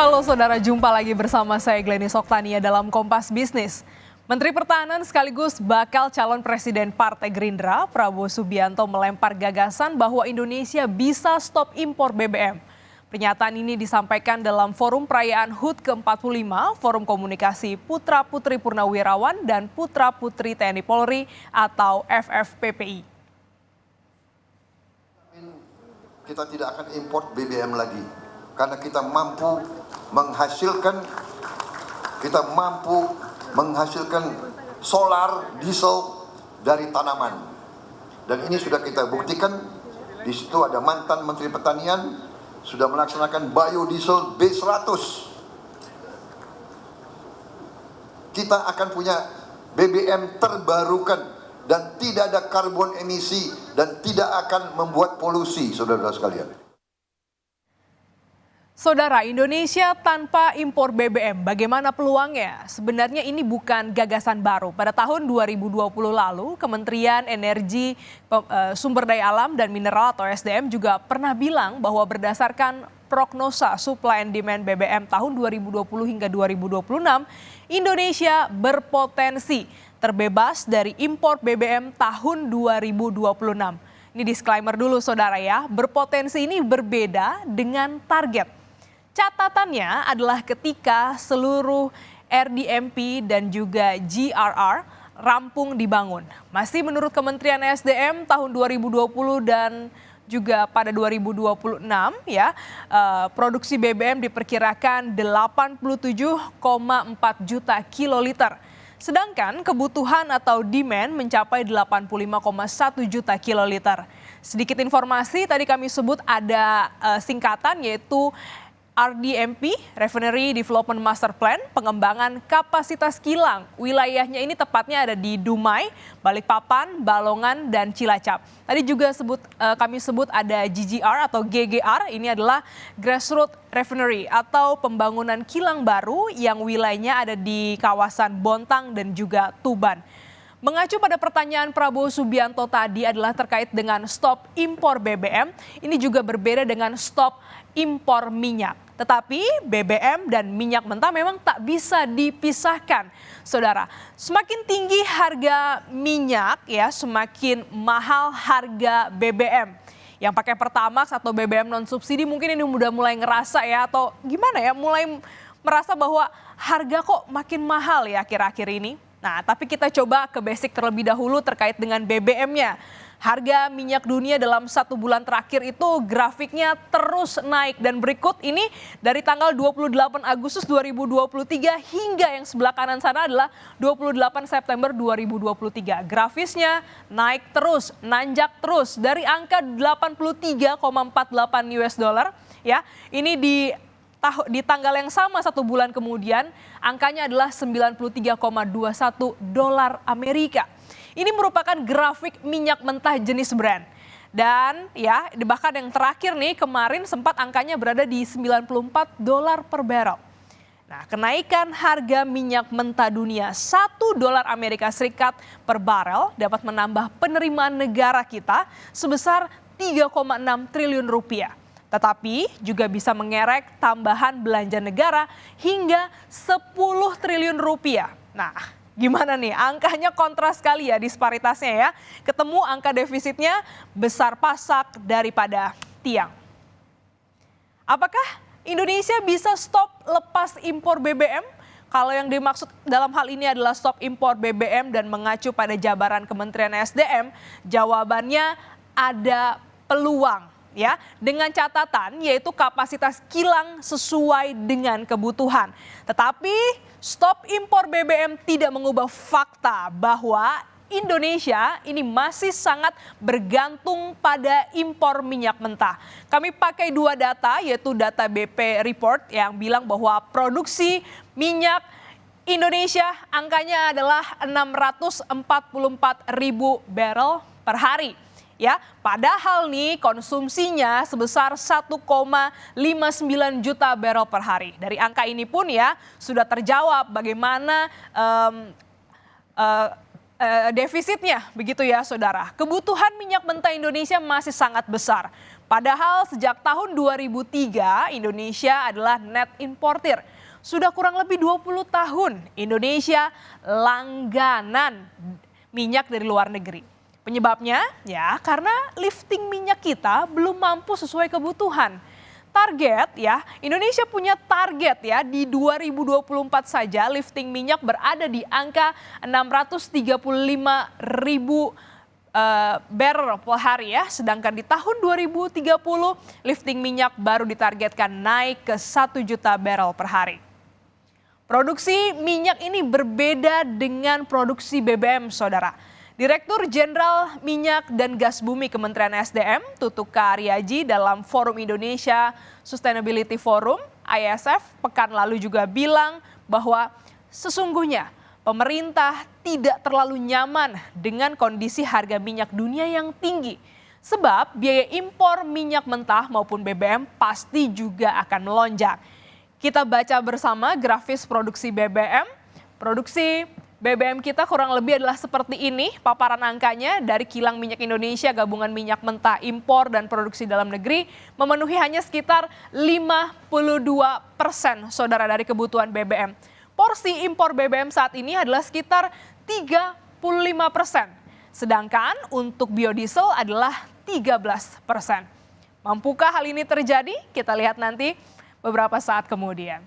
Halo saudara, jumpa lagi bersama saya Glenis Oktania dalam Kompas Bisnis. Menteri Pertahanan sekaligus bakal calon presiden Partai Gerindra, Prabowo Subianto melempar gagasan bahwa Indonesia bisa stop impor BBM. Pernyataan ini disampaikan dalam forum perayaan HUT ke-45, Forum Komunikasi Putra Putri Purnawirawan dan Putra Putri TNI Polri atau FFPPI. Kita tidak akan impor BBM lagi karena kita mampu menghasilkan solar, diesel dari tanaman. Dan ini sudah kita buktikan. Di situ ada mantan Menteri Pertanian sudah melaksanakan biodiesel B100. Kita akan punya BBM terbarukan dan tidak ada karbon emisi dan tidak akan membuat polusi, saudara-saudara sekalian. Saudara, Indonesia tanpa impor BBM, bagaimana peluangnya? Sebenarnya ini bukan gagasan baru. Pada tahun 2020 lalu, Kementerian Energi, Sumber Daya Alam dan Mineral atau SDM juga pernah bilang bahwa berdasarkan prognosa supply and demand BBM tahun 2020 hingga 2026, Indonesia berpotensi terbebas dari impor BBM tahun 2026. Ini disclaimer dulu saudara ya, berpotensi ini berbeda dengan target. Catatannya adalah ketika seluruh RDMP dan juga GRR rampung dibangun. Masih menurut Kementerian SDM tahun 2020 dan juga pada 2026 ya, produksi BBM diperkirakan 87,4 juta kiloliter. Sedangkan kebutuhan atau demand mencapai 85,1 juta kiloliter. Sedikit informasi tadi kami sebut ada singkatan yaitu RDMP, Refinery Development Master Plan, pengembangan kapasitas kilang. Wilayahnya ini tepatnya ada di Dumai, Balikpapan, Balongan, dan Cilacap. Tadi juga kami sebut ada GGR atau GGR, ini adalah Grassroots Refinery atau pembangunan kilang baru yang wilayahnya ada di kawasan Bontang dan juga Tuban. Mengacu pada pertanyaan Prabowo Subianto tadi adalah terkait dengan stop impor BBM, ini juga berbeda dengan stop impor minyak. Tetapi BBM dan minyak mentah memang tak bisa dipisahkan. Saudara, semakin tinggi harga minyak ya, semakin mahal harga BBM. Yang pakai Pertamax atau BBM non subsidi mungkin ini udah mulai ngerasa ya, atau gimana ya, mulai merasa bahwa harga kok makin mahal ya akhir-akhir ini. Nah, tapi kita coba ke basic terlebih dahulu terkait dengan BBM-nya. Harga minyak dunia dalam 1 bulan terakhir itu grafiknya terus naik. Dan berikut ini dari tanggal 28 Agustus 2023 hingga yang sebelah kanan sana adalah 28 September 2023. Grafisnya naik terus, nanjak terus dari angka 83,48 US dollar ya. Ini di tanggal yang sama 1 bulan kemudian angkanya adalah 93,21 dolar Amerika. Ini merupakan grafik minyak mentah jenis Brent. Dan ya bahkan yang terakhir nih kemarin sempat angkanya berada di 94 dolar per barrel. Nah, kenaikan harga minyak mentah dunia 1 dolar Amerika Serikat per barel dapat menambah penerimaan negara kita sebesar 3,6 triliun rupiah. Tetapi juga bisa mengerek tambahan belanja negara hingga 10 triliun rupiah. Nah, gimana nih? Angkanya kontras sekali ya disparitasnya ya. Ketemu angka defisitnya besar pasak daripada tiang. Apakah Indonesia bisa stop lepas impor BBM? Kalau yang dimaksud dalam hal ini adalah stop impor BBM dan mengacu pada jabaran Kementerian SDM, jawabannya ada peluang. Ya, dengan catatan yaitu kapasitas kilang sesuai dengan kebutuhan. Tetapi stop impor BBM tidak mengubah fakta bahwa Indonesia ini masih sangat bergantung pada impor minyak mentah. Kami pakai 2 data yaitu data BP Report yang bilang bahwa produksi minyak Indonesia angkanya adalah 644.000 barrel per hari. Ya, padahal nih konsumsinya sebesar 1,59 juta barrel per hari. Dari angka ini pun ya sudah terjawab bagaimana defisitnya begitu ya saudara. Kebutuhan minyak mentah Indonesia masih sangat besar. Padahal sejak tahun 2003 Indonesia adalah net importir. Sudah kurang lebih 20 tahun Indonesia langganan minyak dari luar negeri. Penyebabnya ya karena lifting minyak kita belum mampu sesuai kebutuhan. Target ya, Indonesia punya target ya di 2024 saja lifting minyak berada di angka 635.000 barrel per hari ya. Sedangkan di tahun 2030 lifting minyak baru ditargetkan naik ke 1 juta barrel per hari. Produksi minyak ini berbeda dengan produksi BBM, saudara. Direktur Jenderal Minyak dan Gas Bumi Kementerian SDM, Tutuk Karyaji dalam Forum Indonesia Sustainability Forum, ISF, pekan lalu juga bilang bahwa sesungguhnya pemerintah tidak terlalu nyaman dengan kondisi harga minyak dunia yang tinggi. Sebab biaya impor minyak mentah maupun BBM pasti juga akan melonjak. Kita baca bersama grafis produksi BBM. Produksi BBM kita kurang lebih adalah seperti ini paparan angkanya dari Kilang Minyak Indonesia gabungan minyak mentah impor dan produksi dalam negeri memenuhi hanya sekitar 52% saudara dari kebutuhan BBM. Porsi impor BBM saat ini adalah sekitar 35%. Sedangkan untuk biodiesel adalah 13%. Mampukah hal ini terjadi? Kita lihat nanti beberapa saat kemudian.